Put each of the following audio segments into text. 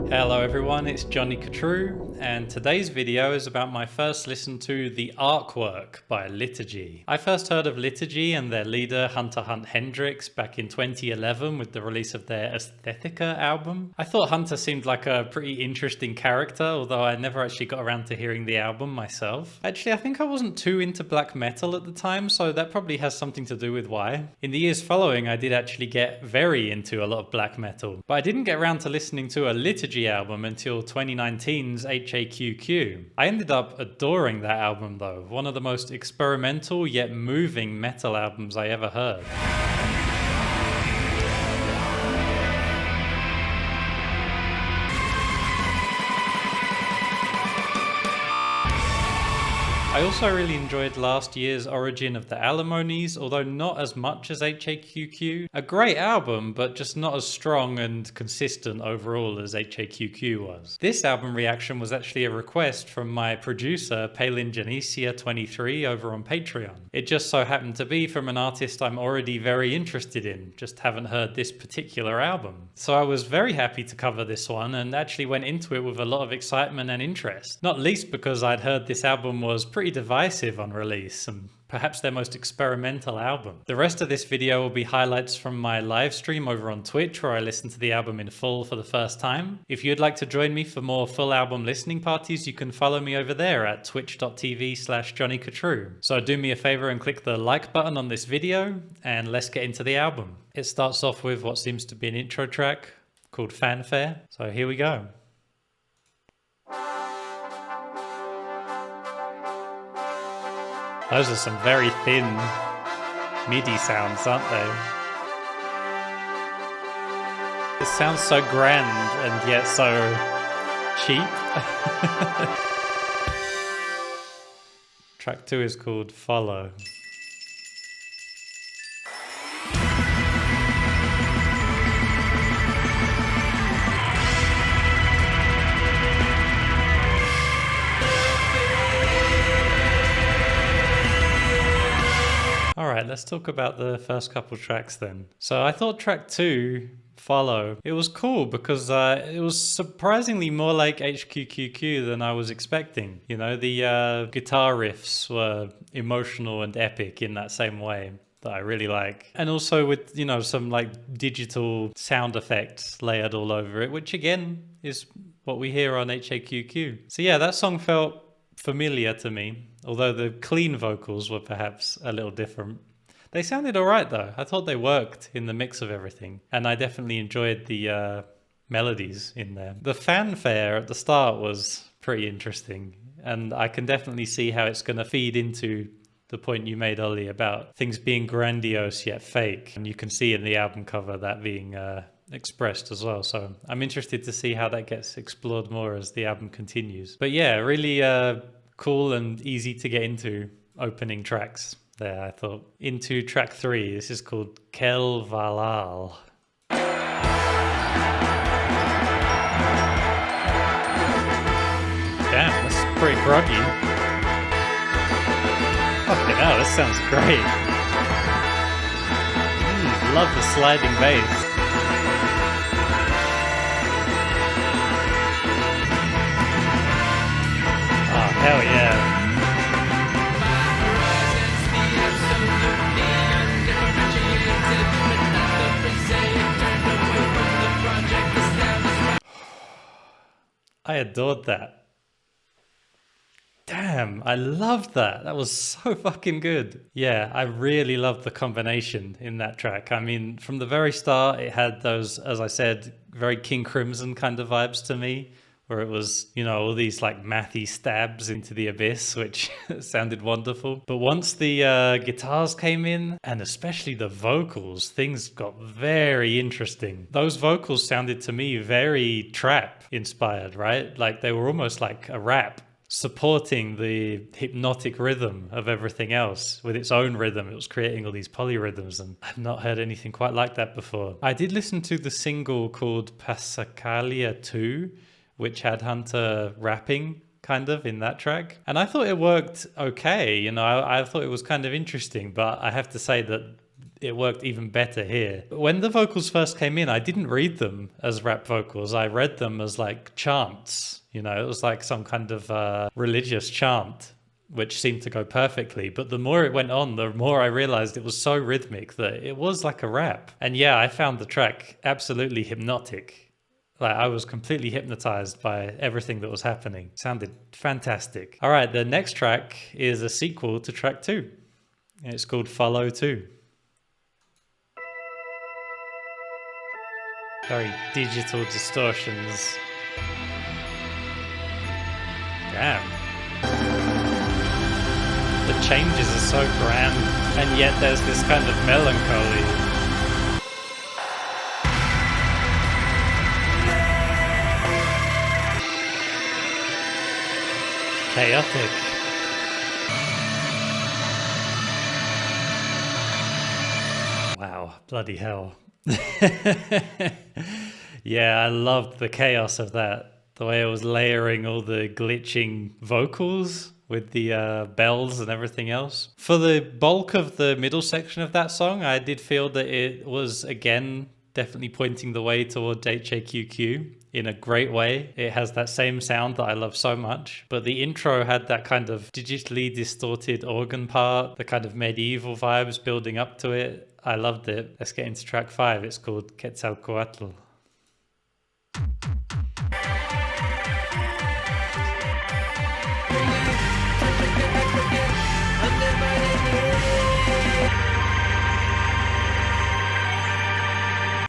Hello everyone, it's 𝐒𝐻𝐻𝐿, and today's video is about my first listen to the Ark Work by Liturgy. I first heard of Liturgy and their leader Hunter Hunt-Hendrix back in 2011 with the release of their 𝐒𝐻𝐴𝐻𝐵𝐾 album. I thought Hunter seemed like a pretty interesting character, although I never actually got around to hearing the album myself. Actually, I think I wasn't too into black metal at the time, so that probably has something to do with why. In the years following, I did actually get very into a lot of black metal, but I didn't get around to listening to a Liturgy album until 2019's H.A.Q.Q. I ended up adoring that album though, one of the most experimental yet moving metal albums I ever heard. I also really enjoyed last year's Origin of the Alimonies, although not as much as H.A.Q.Q. A great album, but just not as strong and consistent overall as H.A.Q.Q was. This album reaction was actually a request from my producer, 𝐵𝐿𝐼𝐻𝐵𝐿 over on Patreon. It just so happened to be from an artist I'm already very interested in, just haven't heard this particular album. So I was very happy to cover this one and actually went into it with a lot of excitement and interest. Not least because I'd heard this album was pretty divisive on release and perhaps their most experimental album. The rest of this video will be highlights from my live stream over on Twitch where I listened to the album in full for the first time. If you'd like to join me for more full album listening parties, you can follow me over there at twitch.tv/𝐒𝐻𝐻𝐿. So do me a favor and click the like button on this video and let's get into the album. It starts off with what seems to be an intro track called Fanfare. So here we go. Those are some very thin MIDI sounds, aren't they? It sounds so grand and yet so cheap. Track 2 is called Follow. Alright, let's talk about the first couple tracks then. So I thought track 2, Follow, it was cool because it was surprisingly more like H.A.Q.Q than I was expecting. You know, the guitar riffs were emotional and epic in that same way that I really like. And also with, you know, some like digital sound effects layered all over it, which again is what we hear on H.A.Q.Q. So yeah, that song felt familiar to me, although the clean vocals were perhaps a little different. They sounded alright though. I thought they worked in the mix of everything, and I definitely enjoyed the melodies in there. The fanfare at the start was pretty interesting, and I can definitely see how it's going to feed into the point you made, Ollie, about things being grandiose yet fake, and you can see in the album cover that being expressed as well. So I'm interested to see how that gets explored more as the album continues. But yeah, really cool and easy to get into opening tracks there, I thought. Into track 3, this is called 𝐾𝐢𝐬𝐬𝐿. Damn, that's pretty groggy. Fucking hell, this sounds great. Love the sliding bass. Hell yeah. I adored that. Damn, I loved that. That was so fucking good. Yeah, I really loved the combination in that track. I mean, from the very start, it had those, as I said, very King Crimson kind of vibes to me, where it was, you know, all these like mathy stabs into the abyss, which sounded wonderful. But once the guitars came in, and especially the vocals, things got very interesting. Those vocals sounded to me very trap inspired, right? Like they were almost like a rap, supporting the hypnotic rhythm of everything else with its own rhythm. It was creating all these polyrhythms, and I've not heard anything quite like that before. I did listen to the single called 𝐵𝐿𝐼𝐻𝐵𝐿 2, which had Hunter rapping kind of in that track. And I thought it worked okay. You know, I thought it was kind of interesting, but I have to say that it worked even better here. When the vocals first came in, I didn't read them as rap vocals. I read them as like chants. You know, it was like some kind of religious chant, which seemed to go perfectly. But the more it went on, the more I realized it was so rhythmic that it was like a rap. And yeah, I found the track absolutely hypnotic. Like, I was completely hypnotized by everything that was happening. It sounded fantastic. All right, the next track is a sequel to track 2. It's called Follow 2. Very digital distortions. Damn. The changes are so grand, and yet there's this kind of melancholy. Chaotic. Wow, bloody hell. Yeah, I loved the chaos of that. The way it was layering all the glitching vocals with the bells and everything else. For the bulk of the middle section of that song, I did feel that it was, again, definitely pointing the way towards H.A.Q.Q. in a great way. It has that same sound that I love so much. But the intro had that kind of digitally distorted organ part, the kind of medieval vibes building up to it. I loved it. Let's get into track 5. It's called 𝐶𝐻𝐴LCOATL.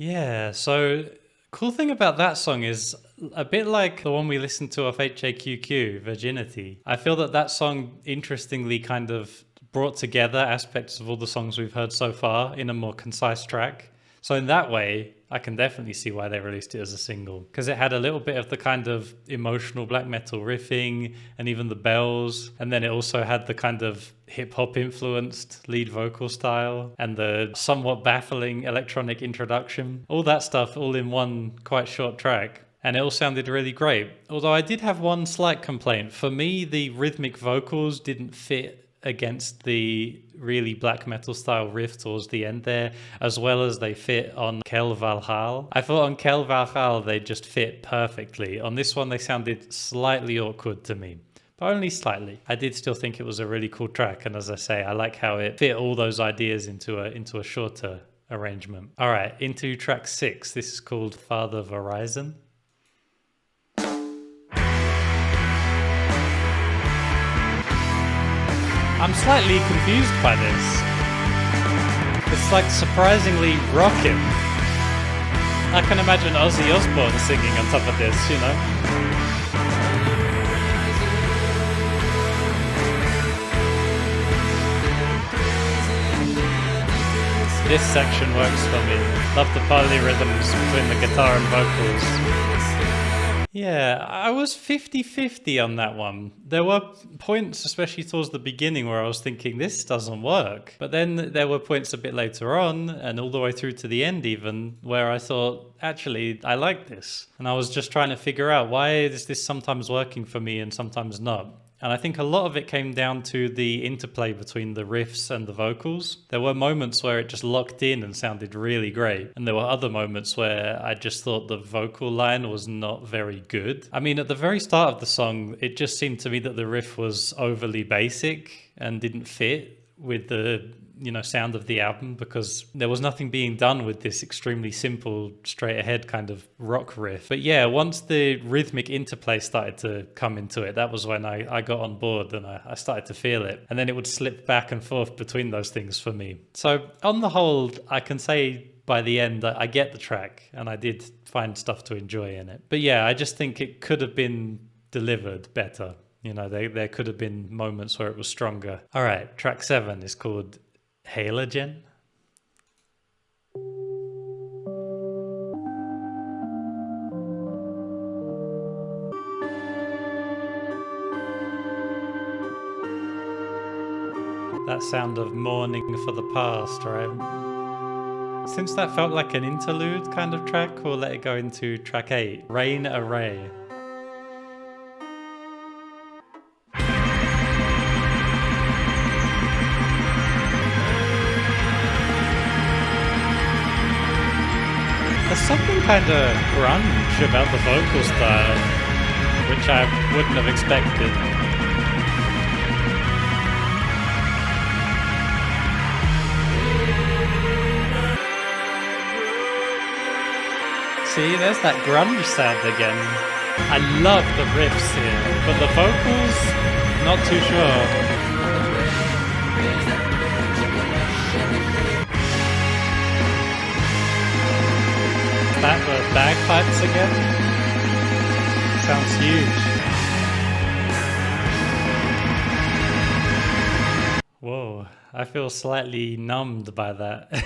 Yeah, so cool thing about that song is a bit like the one we listened to off H.A.Q.Q, Virginity. I feel that that song interestingly kind of brought together aspects of all the songs we've heard so far in a more concise track. So in that way, I can definitely see why they released it as a single, because it had a little bit of the kind of emotional black metal riffing and even the bells. And then it also had the kind of hip hop influenced lead vocal style and the somewhat baffling electronic introduction. All that stuff all in one quite short track. And it all sounded really great. Although I did have one slight complaint. For me, the rhythmic vocals didn't fit against the really black metal style riff towards the end there, as well as they fit on 𝐶𝐻𝐬𝐜𝐵. I thought on 𝐶𝐻𝐬𝐜𝐵 they just fit perfectly. On this one they sounded slightly awkward to me, but only slightly. I did still think it was a really cool track, and as I say, I like how it fit all those ideas into a shorter arrangement. All right, into track 6. This is called Father Verizon. I'm slightly confused by this. It's like surprisingly rocking. I can imagine Ozzy Osbourne singing on top of this, you know? This section works for me. Love the polyrhythms between the guitar and vocals. Yeah, I was 50-50 on that one. There were points, especially towards the beginning, where I was thinking, this doesn't work. But then there were points a bit later on, and all the way through to the end even, where I thought, actually, I like this. And I was just trying to figure out, why is this sometimes working for me and sometimes not? And I think a lot of it came down to the interplay between the riffs and the vocals. There were moments where it just locked in and sounded really great. And there were other moments where I just thought the vocal line was not very good. I mean, at the very start of the song, it just seemed to me that the riff was overly basic and didn't fit with the sound of the album, because there was nothing being done with this extremely simple, straight ahead kind of rock riff. But yeah, once the rhythmic interplay started to come into it, that was when I got on board and I started to feel it. And then it would slip back and forth between those things for me. So on the whole, I can say by the end that I get the track and I did find stuff to enjoy in it. But yeah, I just think it could have been delivered better. There could have been moments where it was stronger. All right, track 7 is called 𝐒𝐢𝐬𝐿. That sound of mourning for the past, right? Since that felt like an interlude kind of track, we'll let it go into track 8, Rain Array. something kind of grunge about the vocal style, which I wouldn't have expected. See, there's that grunge sound again. I love the riffs here, but the vocals, not too sure. Is that the bagpipes again? Sounds huge. Whoa, I feel slightly numbed by that.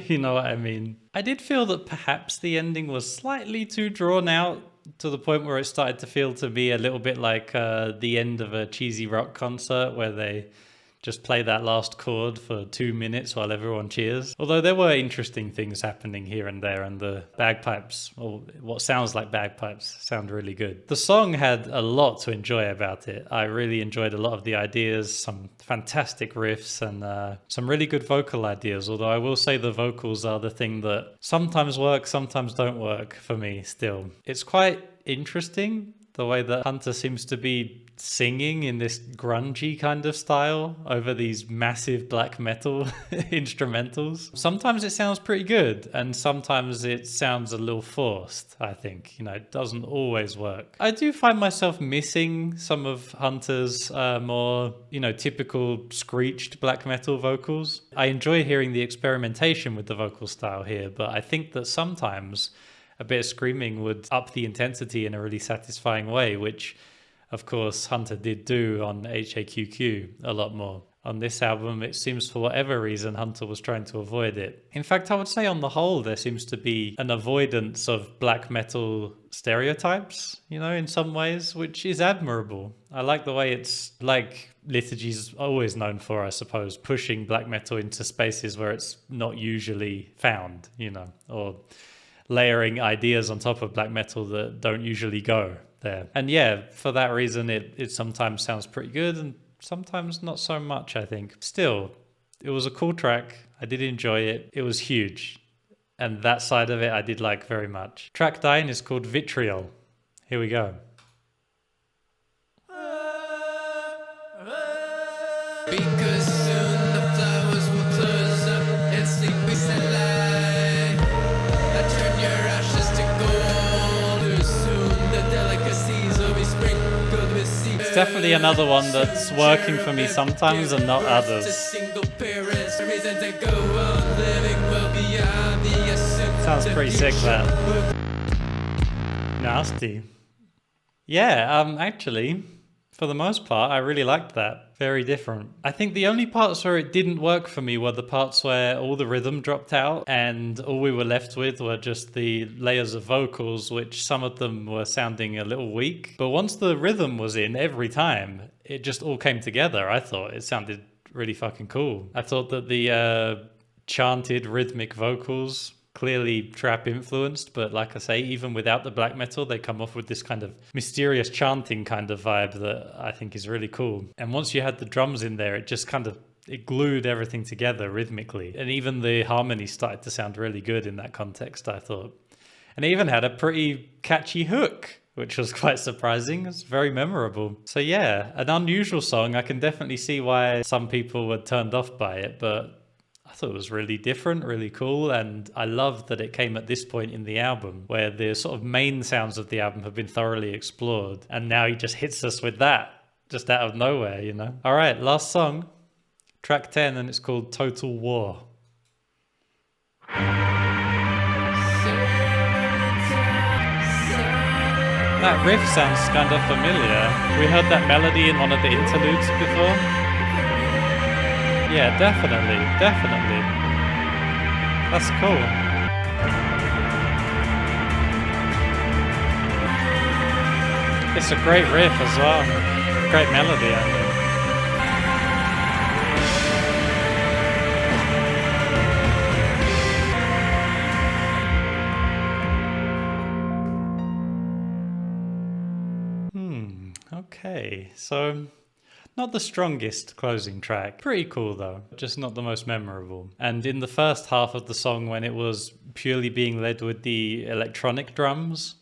You know what I mean? I did feel that perhaps the ending was slightly too drawn out, to the point where it started to feel to be a little bit like the end of a cheesy rock concert where they just play that last chord for 2 minutes while everyone cheers. Although there were interesting things happening here and there, and the bagpipes, or what sounds like bagpipes, sound really good. The song had a lot to enjoy about it. I really enjoyed a lot of the ideas, some fantastic riffs, and some really good vocal ideas. Although I will say the vocals are the thing that sometimes work, sometimes don't work for me still. It's quite interesting the way that Hunter seems to be singing in this grungy kind of style over these massive black metal instrumentals. Sometimes it sounds pretty good, and sometimes it sounds a little forced, I think. You know, it doesn't always work. I do find myself missing some of Hunter's more, you know, typical screeched black metal vocals. I enjoy hearing the experimentation with the vocal style here, but I think that sometimes a bit of screaming would up the intensity in a really satisfying way, which of course Hunter did do on H.A.Q.Q a lot more. On this album, it seems for whatever reason Hunter was trying to avoid it. In fact, I would say on the whole there seems to be an avoidance of black metal stereotypes, you know, in some ways, which is admirable. I like the way it's like Liturgy's always known for, I suppose, pushing black metal into spaces where it's not usually found, you know, or layering ideas on top of black metal that don't usually go there. And yeah, for that reason, it sometimes sounds pretty good and sometimes not so much, I think. Still, it was a cool track. I did enjoy it. It was huge. And that side of it I did like very much. Track 9 is called Vitriol. Here we go. Because soon the flowers will close up and sleep beside light. I turn your ashes to gold. Soon the delicacies will be sprinkled with seeds. It's definitely another one that's working for me sometimes and not others. Sounds pretty sick, that. Nasty. Yeah, actually, for the most part, I really liked that. Very different. I think the only parts where it didn't work for me were the parts where all the rhythm dropped out and all we were left with were just the layers of vocals, which some of them were sounding a little weak. But once the rhythm was in every time, it just all came together. I thought it sounded really fucking cool. I thought that the chanted rhythmic vocals, clearly trap influenced, but like I say, even without the black metal, they come off with this kind of mysterious chanting kind of vibe that I think is really cool. And once you had the drums in there, it just kind of, it glued everything together rhythmically. And even the harmonies started to sound really good in that context, I thought. And it even had a pretty catchy hook, which was quite surprising. It's very memorable. So yeah, an unusual song. I can definitely see why some people were turned off by it, but I thought it was really different, really cool, and I love that it came at this point in the album where the sort of main sounds of the album have been thoroughly explored, and now he just hits us with that, just out of nowhere, you know? All right, last song, track 10, and it's called Total War. That riff sounds kind of familiar. We heard that melody in one of the interludes before. Yeah, definitely, definitely. That's cool. It's a great riff as well. Great melody, I think. Okay, so Not the strongest closing track. Pretty cool though, just not the most memorable. And in the first half of the song, when it was purely being led with the electronic drums,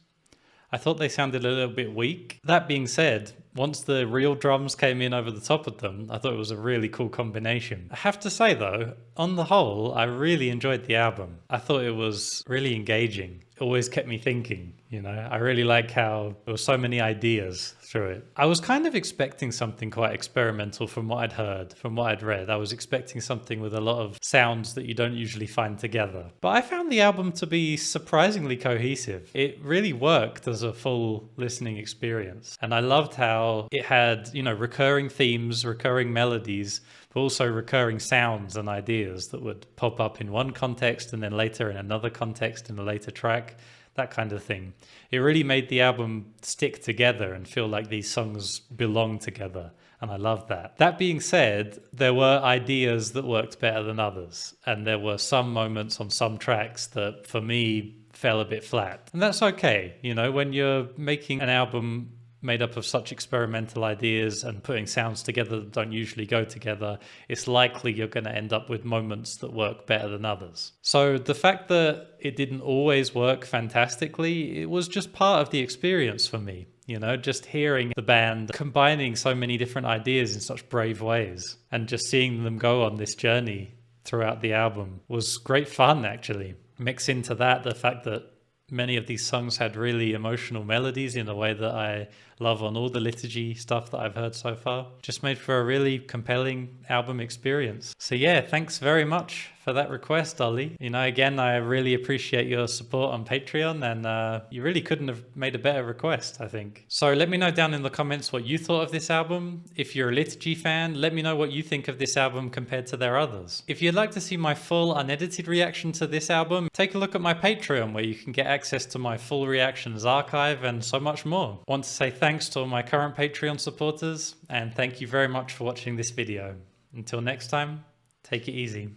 I thought they sounded a little bit weak. That being said, once the real drums came in over the top of them, I thought it was a really cool combination. I have to say though, on the whole, I really enjoyed the album. I thought it was really engaging. It always kept me thinking, you know. I really like how there were so many ideas through it. I was kind of expecting something quite experimental from what I'd heard, from what I'd read. I was expecting something with a lot of sounds that you don't usually find together. But I found the album to be surprisingly cohesive. It really worked as a full listening experience. And I loved how it had, you know, recurring themes, recurring melodies, but also recurring sounds and ideas that would pop up in one context and then later in another context in a later track, that kind of thing. It really made the album stick together and feel like these songs belong together, and I love that. That being said, there were ideas that worked better than others, and there were some moments on some tracks that for me fell a bit flat. And that's okay, you know, when you're making an album made up of such experimental ideas and putting sounds together that don't usually go together, it's likely you're going to end up with moments that work better than others. So the fact that it didn't always work fantastically, it was just part of the experience for me. You know, just hearing the band combining so many different ideas in such brave ways and just seeing them go on this journey throughout the album was great fun, actually. Mix into that the fact that many of these songs had really emotional melodies in a way that I love on all the liturgy stuff that I've heard so far. Just made for a really compelling album experience. So yeah, thanks very much for that request, Ollie. You know, again, I really appreciate your support on Patreon, and you really couldn't have made a better request, I think. So let me know down in the comments what you thought of this album. If you're a liturgy fan, let me know what you think of this album compared to their others. If you'd like to see my full unedited reaction to this album, take a look at my Patreon, where you can get access to my full reactions archive and so much more. I want to say thanks to all my current Patreon supporters, and thank you very much for watching this video. Until next time, take it easy.